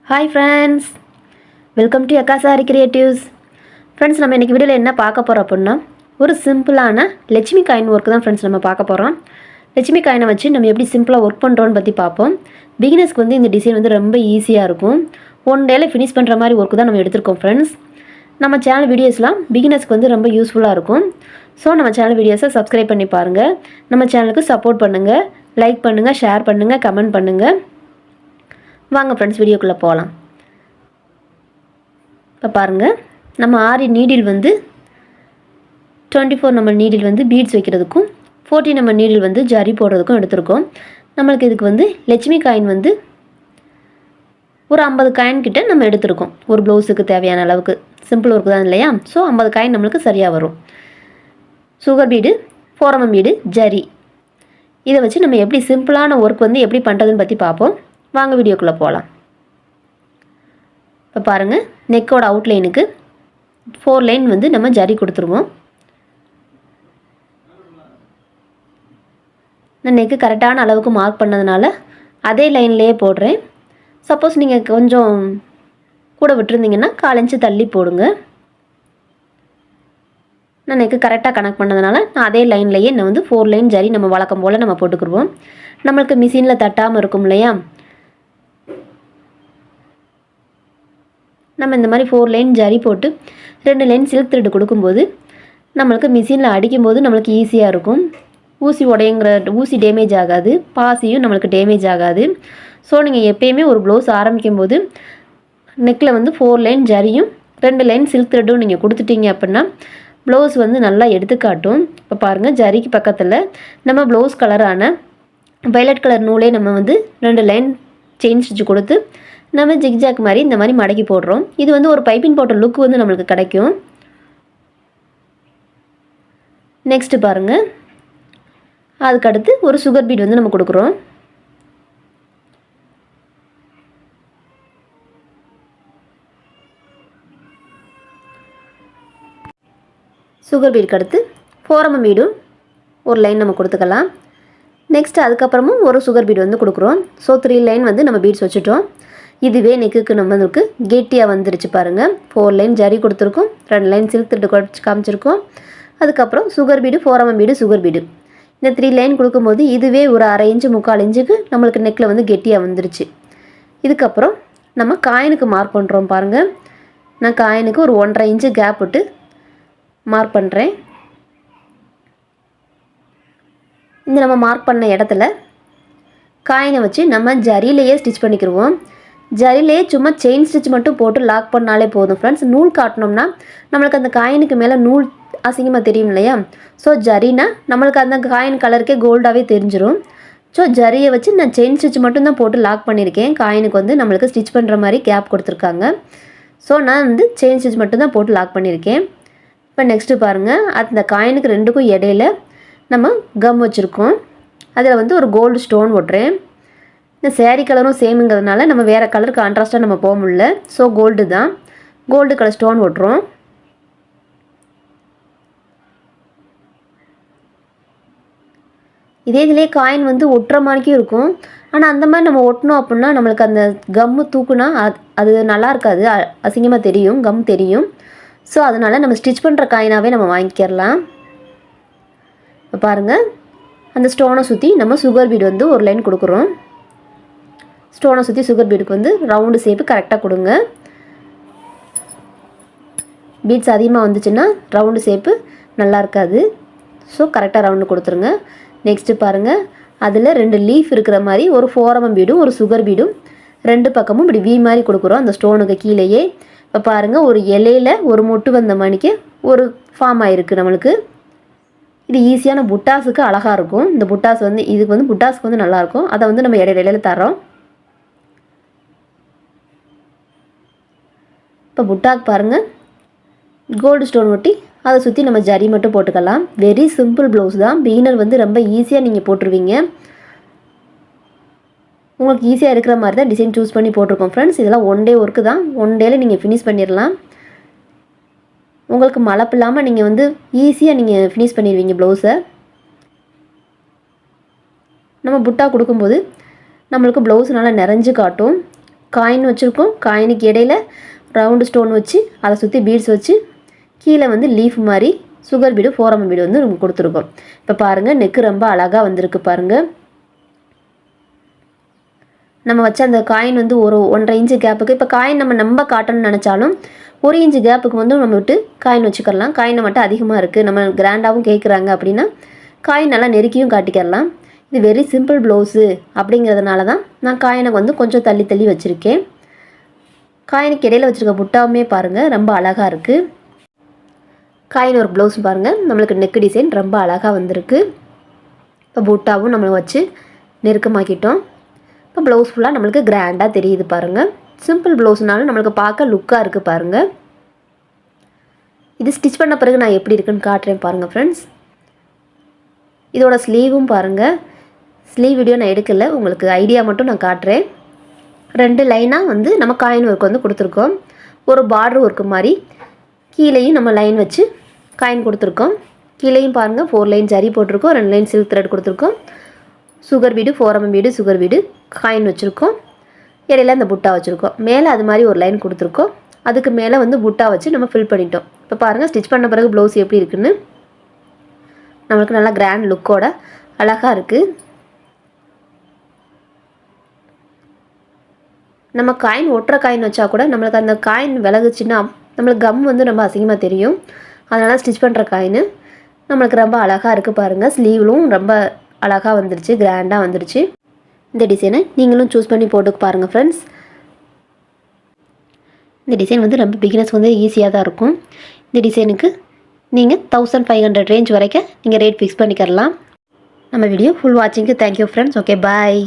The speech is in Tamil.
Hi friends, welcome to Akkasari creatives. Friends, நம்ம இன்றைக்கி வீடியோவில் என்ன பார்க்க போகிறோம் அப்படின்னா, ஒரு சிம்பிளான லட்சுமி காயின் ஒர்க் தான் ஃப்ரெண்ட்ஸ் நம்ம பார்க்க போகிறோம். லட்சுமி காயினை வச்சு நம்ம எப்படி சிம்பிளாக ஒர்க் பண்ணுறோன்னு பற்றி பார்ப்போம். பிகினர்ஸ்க்கு வந்து இந்த டிசைன் வந்து ரொம்ப ஈஸியாக இருக்கும். ஒன் டேயில் ஃபினிஷ் பண்ணுற மாதிரி ஒர்க்கு தான் நம்ம எடுத்திருக்கோம் ஃப்ரெண்ட்ஸ். நம்ம சேனல் வீடியோஸ்லாம் பிகினர்ஸ்க்கு வந்து ரொம்ப யூஸ்ஃபுல்லாக இருக்கும். ஸோ நம்ம சேனல் வீடியோஸை சப்ஸ்கிரைப் பண்ணி பாருங்கள். நம்ம சேனலுக்கு சப்போர்ட் பண்ணுங்கள், லைக் பண்ணுங்கள், ஷேர் பண்ணுங்கள், கமெண்ட் பண்ணுங்கள். வாங்க ஃப்ரெண்ட்ஸ், வீடியோக்குள்ளே போகலாம். இப்போ பாருங்கள், நம்ம 6 நீடில் வந்து 24 நம்பர் நீடில் வந்து பீட்ஸ் வைக்கிறதுக்கும் 14 நம்பர் நீடில் வந்து ஜரி போடுறதுக்கும் எடுத்திருக்கோம். நம்மளுக்கு இதுக்கு வந்து லட்சுமி காயின் வந்து ஒரு 50 காயின் கிட்ட நம்ம எடுத்திருக்கோம். ஒரு ப்ளவுஸுக்கு தேவையான அளவுக்கு சிம்பிள் ஒர்க்கு தான் இல்லையா? ஸோ 50 காயின் நம்மளுக்கு சரியாக வரும். சுகர் பீடு, ஃபோரமம் பீடு, ஜரி, இதை வச்சு நம்ம எப்படி சிம்பிளான ஒர்க் வந்து எப்படி பண்ணுறதுன்னு பற்றி பார்ப்போம். வாங்க வீடியோக்குள்ளே போகலாம். இப்போ பாருங்கள், நெக்கோட அவுட்லைனுக்கு 4 லைன் வந்து நம்ம ஜரி கொடுத்துருவோம். நான் நெக்கு கரெக்டான அளவுக்கு மார்க் பண்ணதுனால அதே லைன்லேயே போடுறேன். சப்போஸ் நீங்கள் கொஞ்சம் கூட விட்டுருந்தீங்கன்னா 1/4 இன்ச்சு தள்ளி போடுங்க. நான் நெக்கு கரெக்டாக கனெக்ட் பண்ணதுனால நான் அதே லைன்லேயே நான் வந்து 4 லைன் ஜரி நம்ம வழக்கம் போல் நம்ம போட்டுக்குருவோம். நம்மளுக்கு மிஷினில் தட்டாமல் இருக்கும் இல்லையா? நம்ம இந்த மாதிரி 4 லைன் ஜரி போட்டு 2 லைன் சில்க் த்ரெட் கொடுக்கும்போது நம்மளுக்கு மிஷினில் அடிக்கும்போது நம்மளுக்கு ஈஸியாக இருக்கும். ஊசி டேமேஜ் ஆகாது, பாசியும் நம்மளுக்கு டேமேஜ் ஆகாது. ஸோ நீங்கள் எப்போயுமே ஒரு ப்ளவுஸ் ஆரம்பிக்கும் போது நெக்கில் வந்து 4 லைன் ஜரியும் 2 லைன் சில்க் த்ரெட்டும் நீங்கள் கொடுத்துட்டீங்க அப்படின்னா ப்ளவுஸ் வந்து நல்லா எடுத்துக்காட்டும். இப்போ பாருங்கள், ஜரிக்கு பக்கத்தில் நம்ம ப்ளவுஸ் கலரான வயலட் கலர் நூலே நம்ம வந்து 2 லைன் செயின் ஸ்டிச் கொடுத்து நம்ம ஜிக்ஜாக் மாதிரி இந்த மாதிரி மடக்கி போடுறோம். இது வந்து ஒரு பைப்பிங் போட்ட லுக் வந்து நம்மளுக்கு கிடைக்கும். நெக்ஸ்ட்டு பாருங்கள், அதுக்கடுத்து ஒரு சுகர் பீட் வந்து நம்ம கொடுக்குறோம். சுகர் பீடுக்கு அடுத்து ஃபோரமம் பீடும் ஒரு லைன் நம்ம கொடுத்துக்கலாம். நெக்ஸ்ட் அதுக்கப்புறமும் ஒரு சுகர் பீட் வந்து கொடுக்குறோம். ஸோ 3 லைன் வந்து நம்ம பீட்ஸ் வச்சுட்டோம். இதுவே நெக்குக்கு நம்மளுக்கு கெட்டியாக வந்துருச்சு பாருங்கள். 4 லைன் ஜரி கொடுத்துருக்கோம், 2 லைன் சில்க் த்ரெட் குறைச்சி காமிச்சிருக்கோம். அதுக்கப்புறம் சுகர் பீடு, ஃபோரமம் பீடு, சுகர் பீடு, இந்த 3 லைன் கொடுக்கும்போது இதுவே ஒரு 1/2 இன்ச்சு 3/4 இன்ச்சுக்கு நம்மளுக்கு நெக்கில் வந்து கெட்டியாக வந்துருச்சு. இதுக்கப்புறம் நம்ம காயினுக்கு மார்க் பண்ணுறோம் பாருங்கள். நான் காயினுக்கு ஒரு 1/2 இன்ச்சு கேப் விட்டு மார்க் பண்ணுறேன். இந்த நம்ம மார்க் பண்ண இடத்துல காயினை வச்சு நம்ம ஜரியிலேயே ஸ்டிச் பண்ணிக்கிடுவோம். ஜரியிலேயே சும்மா செயின் ஸ்டிச் மட்டும் போட்டு லாக் பண்ணாலே போதும் ஃப்ரெண்ட்ஸ். நூல் காட்டினோம்னா நம்மளுக்கு அந்த காயினுக்கு மேலே நூல் அசிங்கமாக தெரியும் இல்லையா? ஸோ ஜரினா நம்மளுக்கு அந்த காயின் கலருக்கே கோல்டாகவே தெரிஞ்சிடும். ஸோ ஜரியை வச்சு நான் செயின் ஸ்டிச் மட்டும் தான் போட்டு லாக் பண்ணியிருக்கேன். காயினுக்கு வந்து நம்மளுக்கு ஸ்டிச் பண்ணுற மாதிரி கேப் கொடுத்துருக்காங்க. ஸோ நான் வந்து செயின் ஸ்டிச் மட்டும் தான் போட்டு லாக் பண்ணியிருக்கேன். இப்போ நெக்ஸ்ட்டு பாருங்கள், அந்த காயினுக்கு 2க்கும் இடையில நம்ம கம் வச்சுருக்கோம். அதில் வந்து ஒரு கோல்டு ஸ்டோன் ஒட்டுறேன். இந்த சேரீ கலரும் சேமுங்கிறதுனால நம்ம வேறு கலர் கான்ட்ராஸ்ட்டாக நம்ம போக முடியல. ஸோ கோல்டு தான், கோல்டு கலர் ஸ்டோன் ஒட்டுறோம். இதிலே காயின் வந்து ஒட்டுற மாதிரிக்கும் இருக்கும். ஆனால் அந்த மாதிரி நம்ம ஒட்டினோம் அப்படின்னா நம்மளுக்கு அந்த கம்மு தூக்குனா அது நல்லா இருக்காது, அசிங்கமாக தெரியும், கம் தெரியும். ஸோ அதனால் நம்ம ஸ்டிச் பண்ணுற காயினாகவே நம்ம வாங்கிக்கிறலாம். இப்போ பாருங்கள், அந்த ஸ்டோனை சுற்றி நம்ம சுகர் பீடு வந்து ஒரு லைன் கொடுக்குறோம். ஸ்டோனை சுற்றி சுகர் பீடுக்கு வந்து ரவுண்டு ஷேப்பு கரெக்டாக கொடுங்க. பீட்ஸ் அதிகமாக வந்துச்சுன்னா ரவுண்டு ஷேப்பு நல்லா இருக்காது. ஸோ கரெக்டாக ரவுண்டு கொடுத்துருங்க. நெக்ஸ்ட்டு பாருங்கள், அதில் 2 லீஃப் இருக்கிற மாதிரி ஒரு ஃபோரமம் பீடும் ஒரு சுகர் பீடும் 2 பக்கமும் இப்படி வி மாதிரி கொடுக்குறோம் அந்த ஸ்டோனுக்கு கீழேயே. இப்போ பாருங்கள், ஒரு இலையில் ஒரு மொட்டு வந்த மணிக்கு ஒரு ஃபார்ம் ஆகிருக்கு நம்மளுக்கு. இது ஈஸியான புட்டாஸுக்கு அழகாக இருக்கும். இந்த புட்டாஸ் வந்து இதுக்கு வந்து புட்டாஸுக்கு வந்து நல்லாயிருக்கும். அதை வந்து நம்ம இடையில தரோம். இப்போ புட்டாக்கு பாருங்கள், கோல்டு ஸ்டோன் ஒட்டி அதை சுற்றி நம்ம ஜரி மட்டும் போட்டுக்கலாம். வெரி சிம்பிள் ப்ளவுஸ் தான். பிகினர் வந்து ரொம்ப ஈஸியாக நீங்கள் போட்டுருவீங்க. உங்களுக்கு ஈஸியாக இருக்கிற மாதிரி தான் டிசைன் சூஸ் பண்ணி போட்டிருக்கோம் ஃப்ரெண்ட்ஸ். இதெல்லாம் ஒன் டே ஒர்க்கு தான். ஒன் டேயில் நீங்கள் ஃபினிஷ் பண்ணிடலாம். உங்களுக்கு மழப்பு இல்லாமல் நீங்கள் வந்து ஈஸியாக நீங்கள் ஃபினிஷ் பண்ணிடுவீங்க ப்ளவுஸை. நம்ம புட்டா கொடுக்கும்போது நம்மளுக்கு ப்ளவுஸ் நல்லா நிறைஞ்சு காட்டும். காயின் வச்சுருக்கோம். காயினுக்கு இடையில ரவுண்டு ஸ்டோன் வச்சு அதை சுற்றி பீட்ஸ் வச்சு கீழே வந்து லீஃப் மாதிரி சுகர் பீடு 4mm பீடு வந்து நம்ம கொடுத்துருக்கோம். இப்போ பாருங்கள் நெக்கு ரொம்ப அழகாக வந்திருக்கு பாருங்கள். நம்ம வச்ச அந்த காயின் வந்து ஒரு 1.5 இன்ச்சு கேப்புக்கு, இப்போ காயின் நம்ம காட்டணும்னு நினச்சாலும் 1 இன்ச்சு கேப்புக்கு வந்து நம்ம விட்டு காயின் வச்சுக்கலாம். காயினை மட்டும் அதிகமாக இருக்குது, நம்ம கிராண்டாகவும் கேட்குறாங்க அப்படின்னா காயின் நல்லா நெருக்கியும் காட்டிக்கிறலாம். இது வெரி சிம்பிள் ப்ளவுஸு அப்படிங்கிறதுனால தான் நான் காயினை வந்து கொஞ்சம் தள்ளி தள்ளி வச்சுருக்கேன். காயினுக்கு இடையில் வச்சுருக்க புட்டாவுமே பாருங்கள் ரொம்ப அழகாக இருக்குது. காயின் ஒரு ப்ளவுஸ் பாருங்கள், நம்மளுக்கு நெக்கு டிசைன் ரொம்ப அழகாக வந்திருக்கு. இப்போ புட்டாவும் நம்ம வச்சு நெருக்கமாக்கிட்டோம். இப்போ ப்ளவுஸ் ஃபுல்லாக நம்மளுக்கு கிராண்டாக தெரியுது பாருங்கள். சிம்பிள் ப்ளவுஸ்னாலும் நம்மளுக்கு பார்க்க லுக்காக இருக்குது பாருங்கள். இது ஸ்டிச் பண்ண பிறகு நான் எப்படி இருக்குன்னு காட்டுறேன் பாருங்கள் ஃப்ரெண்ட்ஸ். இதோட ஸ்லீவும் பாருங்கள். ஸ்லீவ் வீடியோ நான் எடுக்கலை, உங்களுக்கு ஐடியா மட்டும் நான் காட்டுறேன். 2 லைனாக வந்து நம்ம காயின் ஒர்க் வந்து கொடுத்துருக்கோம். ஒரு பார்டர் ஒர்க்கு மாதிரி கீழேயும் நம்ம லைன் வச்சு காயின் கொடுத்துருக்கோம். கீழேயும் பாருங்கள் 4 லைன் ஜரி போட்டிருக்கோம், 2 லைன் சில்க் த்ரெட் கொடுத்துருக்கோம். Sugar bead 4mm bead sugar bead coin வச்சுருக்கோம். இடையில அந்த புட்டா வச்சுருக்கோம். மேலே அது மாதிரி ஒரு லைன் கொடுத்துருக்கோம். அதுக்கு மேலே வந்து புட்டா வச்சு நம்ம ஃபில் பண்ணிட்டோம். இப்போ பாருங்கள் ஸ்டிச் பண்ண பிறகு ப்ளவுஸ் எப்படி இருக்குன்னு. நம்மளுக்கு நல்லா கிராண்ட் லுக்கோட அழகாக இருக்குது. நம்ம காயின் ஒட்டுற காயின் வச்சா கூட நம்மளுக்கு அந்த காயின் விலகுச்சுன்னா நம்மளுக்கு கம் வந்து ரொம்ப அசிங்கமாக தெரியும். அதனால் ஸ்டிச் பண்ணுற காயின் நம்மளுக்கு ரொம்ப அழகாக இருக்குது பாருங்கள். ஸ்லீவ்லும் ரொம்ப அழகாக வந்துடுச்சு, கிராண்டாக வந்துடுச்சு. இந்த டிசைனை நீங்களும் சூஸ் பண்ணி போட்டு பாருங்கள் ஃப்ரெண்ட்ஸ். இந்த டிசைன் வந்து ரொம்ப பிகினர்ஸ் வந்து ஈஸியாக தான் இருக்கும். இந்த டிசைனுக்கு நீங்கள் 1500 ரேஞ்ச் வரைக்கும் நீங்கள் ரேட் ஃபிக்ஸ் பண்ணிக்கிறலாம். நம்ம வீடியோ ஃபுல் வாட்சிங்க்கு தேங்க்யூ ஃப்ரெண்ட்ஸ். ஓகே பாய்.